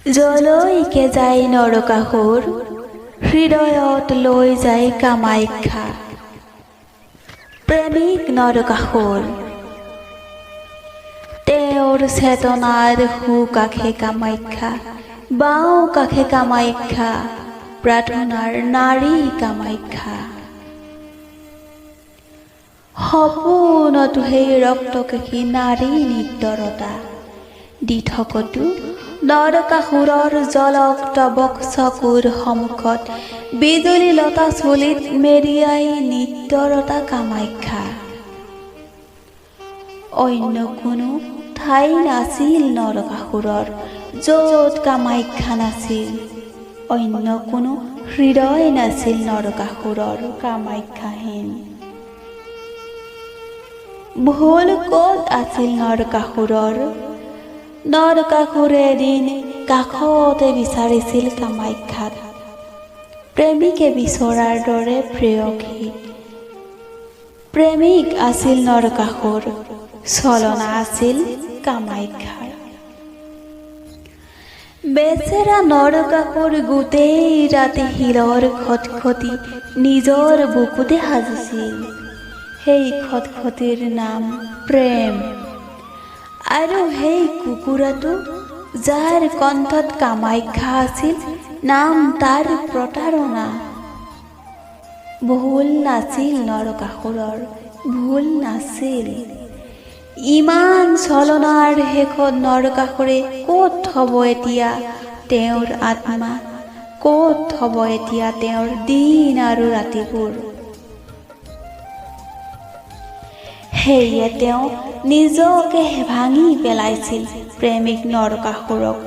যলৈকে যায় নৰকাসুৰ, হৃদয়ত লৈ যায় কামাখ্যা। প্ৰেমিক নৰকাসুৰ, তেওঁৰ চেতনাৰ সোঁকাষে কামাখ্যা, বাওঁ কাষে কামাখ্যা, প্ৰাৰ্থনাৰ নাৰী কামাখ্যা। সপোনতো সেই ৰক্তকেশী নাৰী নিত্যৰতা, দি থকতো নৰকাসুৰৰ জলক্ত বক্সকুৰ সন্মুখত বিজুলী লতা চুলিত মেৰিয়াই নিত্যৰতা কামাখ্যা। অন্য কোনো ঠাই নাছিল নৰকাসুৰৰ য'ত কামাখ্যা নাছিল, অন্য কোনো হৃদয় নাছিল নৰকাসুৰৰ কামাখ্যাহীন। ভুল ক'ত আছিল নৰকাসুৰৰ? নৰকাসুৰে এদিন কাষতে বিচাৰিছিল কামাখ্যাক, প্ৰেমিকে বিচৰাৰ দৰে প্ৰেয়সীক। প্ৰেমিক আছিল নৰকাসুৰ, ছলনা আছিল কামাখ্যাৰ। বেচেৰা নৰকাসুৰ গোটেই ৰাতি শিলৰ খটখটি নিজৰ বুকুতে সাজিছিল। সেই খটখটিৰ নাম প্ৰেম। আৰু সেই কুকুৰাটো যাৰ কণ্ঠত কামাখ্যা আছিল, নাম তাৰ প্ৰতাৰণা। ভুল নাছিল নৰকাসুৰৰ, ভুল নাছিল। ইমান ছলনাৰ শেষত নৰকাসুৰে ক'ত থ'ব এতিয়া তেওঁৰ আত্মা, ক'ত থ'ব এতিয়া তেওঁৰ দিন আৰু ৰাতিবোৰ? সেয়ে তেওঁ নিজকে ভাঙি পেলাইছিল প্ৰেমিক নৰকাসুৰক,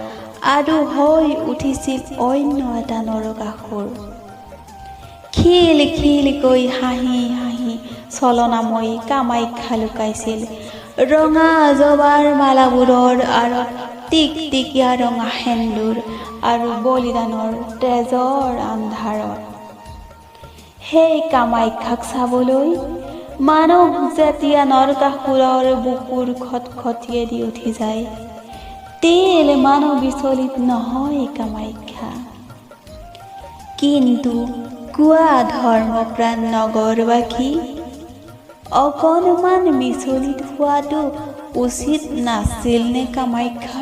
আৰু হৈ উঠিছিল অন্য এটা নৰকাসুৰ। খিল খিলকৈ হাঁহি হাঁহি ছলনাময়ী কামাখ্যা লুকাইছিল ৰঙা জবাৰ মালাবোৰৰ আঁৰত, টিকটিকীয়া ৰঙা সেন্দুৰ আৰু বলিদানৰ তেজৰ আন্ধাৰত। সেই কামাখ্যাক চাবলৈ মানুহ যেতিয়া নৰকাসুৰৰ বুকুৰ খটখটিয়েদি উঠি যায়, তেল মানুহ বিচলিত নহয় কামাখ্যা। কিন্তু কোৱা ধৰ্মপ্ৰাণ নগৰবাসী, অকণমান বিচলিত হোৱাটো উচিত নাছিল নে কামাখ্যাৰ?